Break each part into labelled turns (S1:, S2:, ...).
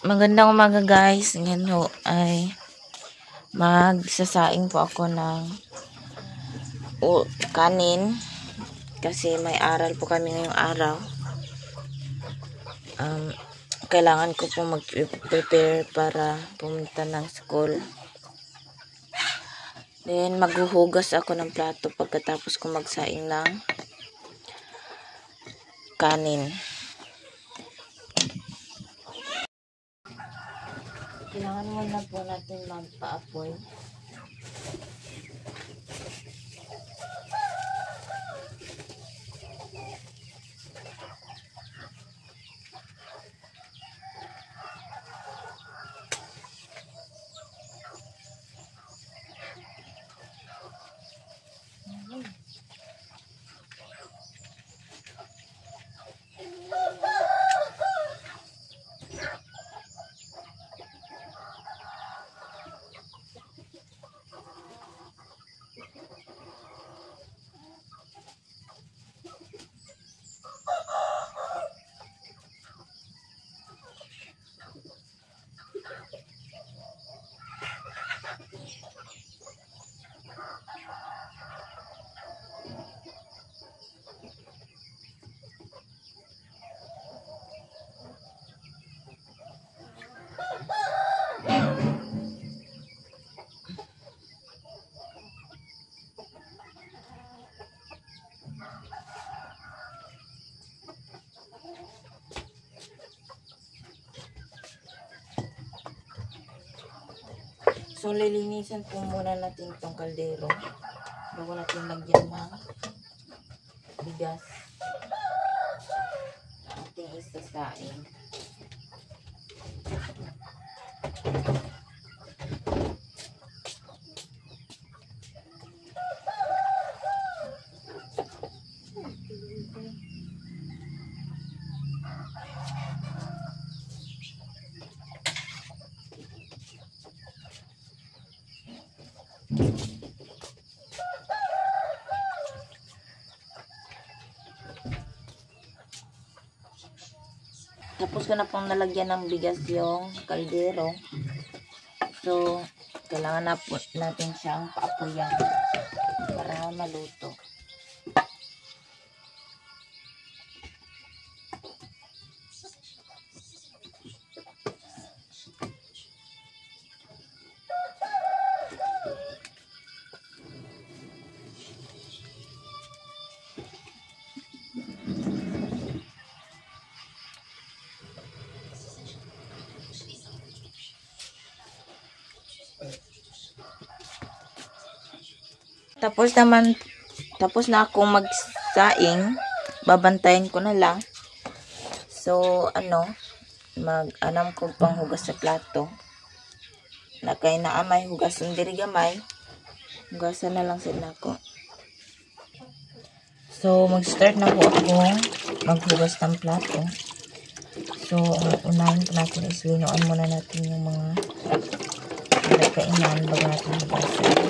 S1: Magandang umaga guys. Ngayon ho ay magsasaing po ako ng kanin kasi may aral po kami ngayong araw. Kailangan ko po mag-prepare para pumunta ng school. Then maghuhugas ako ng plato pagkatapos ko magsaing ng kanin. Kailangan muna po natin magpa-apoy. So, lilinisan po muna natin itong kaldero bago natin lagyan ng bigas na ating isasaing. Tapos ko na pong nalagyan ng bigas yung kaldero. So, kailangan na po natin siyang paapoyan para maluto. Tapos na akong magsaing, babantayan ko na lang. So, mag-anam ko pang hugas sa plato. Na kay naamay hugas ng diri gamay. Hugasan na lang sila ko. So, mag-start na po ako maghugas ng plato. So, unahin po natin is linuan muna natin yung mga kainan bago natin hugasan.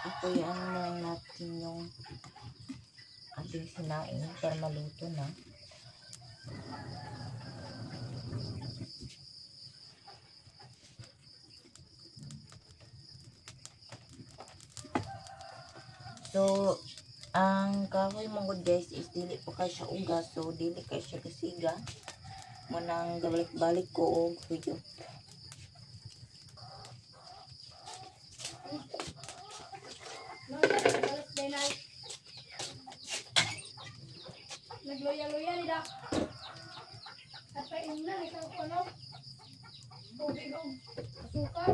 S1: Apoyan muna natin yung ating sinaing para maluto na. So, ang kahoy mong guys is dili pa kay siya ugas. So, dili kay siya kasiga. Munang gabalik-balik ko og huyop.
S2: Nagloya-loya ni da. At ina ni ka ano? Bobi no. Asukar.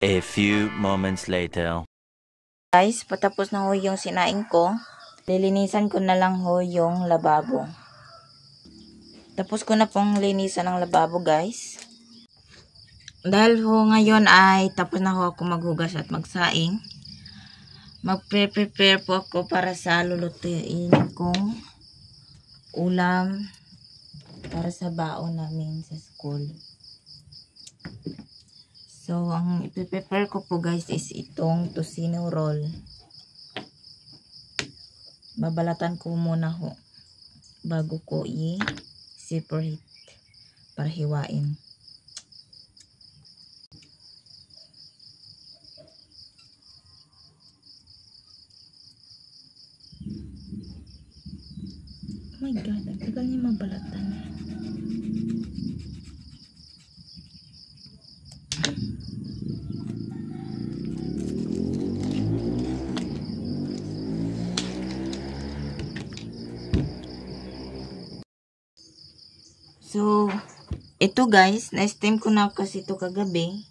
S3: A few moments later.
S1: Guys, patapos na ho yung sinaing ko. Lilinisan ko na lang ho yung lababo. Tapos ko na pong linisan ang lababo, guys. Dahil ho ngayon ay tapos na ho ako maghugas at magsaing. Magpe-prepare po ako para sa lulutuin kong ulam para sa baon namin sa school. So, ang ipiprepare ko po guys is itong tocino roll. Babalatan ko muna ho bago ko i-separate para hiwain. Oh my God, ang tagal niya mabalatan. So, ito guys, na-steam ko na kasi ito kagabi.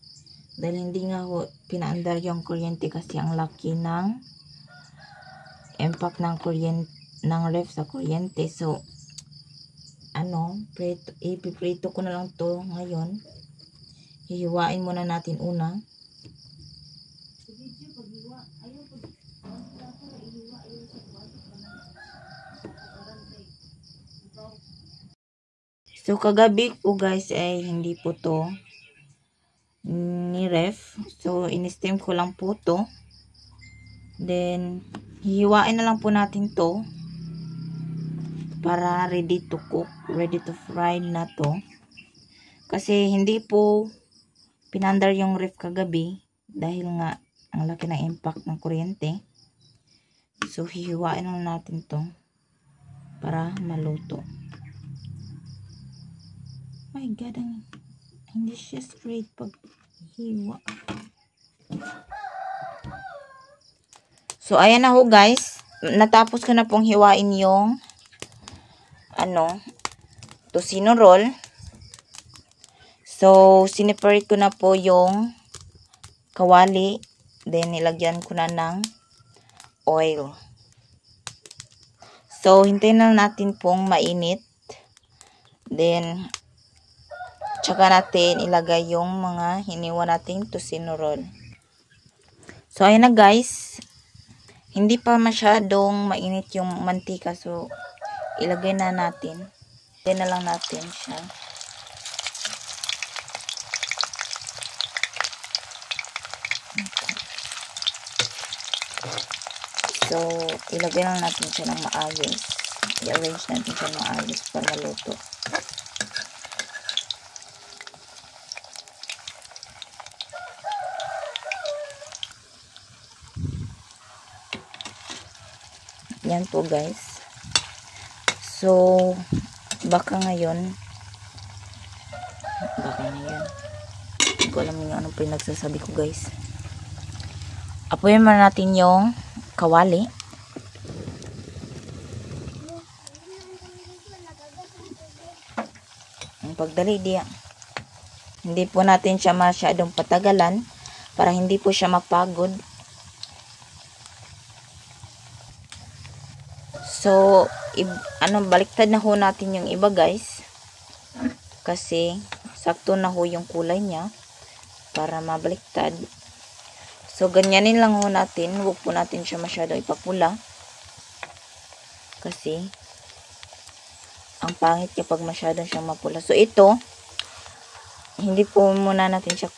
S1: Dahil hindi nga ho pinaandar yung kuryente kasi ang laki ng impact ng kuryente, ng ref sa kuryente. So, ipiprito ko na lang to ngayon. Hihiwain muna natin una. So, kagabi po guys ay hindi po to ni ref. So, in-steam ko lang po to. Then, hihiwain na lang po natin to para ready to cook, ready to fry na to. Kasi hindi po pinandar yung ref kagabi dahil nga ang laki ng impact ng kuryente. So, hihiwain lang natin to para maluto. My God, hindi siya straight pag hiwa. So, ayan na ho guys. Natapos ko na pong hiwain yung tocino roll. So, sineparate ko na po yung kawali. Then, nilagyan ko na ng oil. So, hintayin na natin pong mainit. Then, tsaka natin ilagay yung mga hiniwa nating tocino roll. So, ayan na guys. Hindi pa masyadong mainit yung mantika. So, ilagay na natin. Ilagay na lang natin siya. So, ilagay lang natin siya ng maayos. I-arrange natin siya ng maayos para maluto. Yan po guys. So, baka ngayon, hindi ko alam yung anong pinagsasabi ko guys. Apoyin muna natin yung kawali. Ang pagdali diya. Hindi po natin siya masyadong patagalan para hindi po siya mapagod. So, baliktad na ho natin yung iba guys. Kasi, sakto na ho yung kulay niya para mabaliktad. So, ganyanin lang ho natin. Huwag po natin siya masyadong ipapula. Kasi, ang pangit kapag masyadong siyang mapula. So, ito, hindi po muna natin siya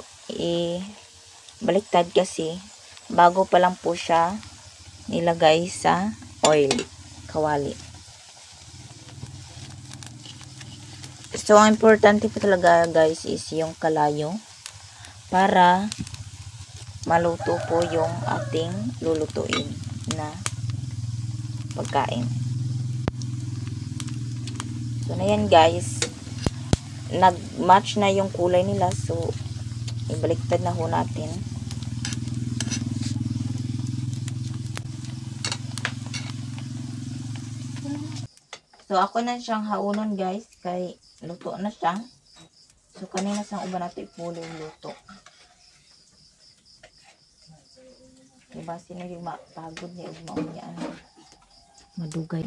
S1: ibaliktad kasi bago pa lang po siya nilagay sa oil. Kawali. So, ang importante po talaga guys is yung kalayo para maluto po yung ating lulutuin na pagkain. So, na yan guys. Nag-match na yung kulay nila. So, ibaliktad na ho natin. So, ako na siyang haunon guys. Kay luto na siya. So, kanina sang uba natin ipulo yung luto. Diba sino yung pagod niya. Madugay.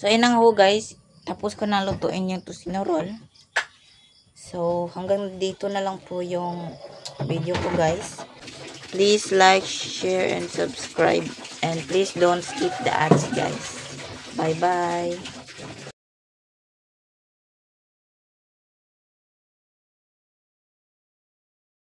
S1: So, inang ho guys. Tapos ko na lutuin yung tocino roll. So, hanggang dito na lang po yung video ko guys. Please like, share, and subscribe. And please don't skip the ads guys. Bye-bye.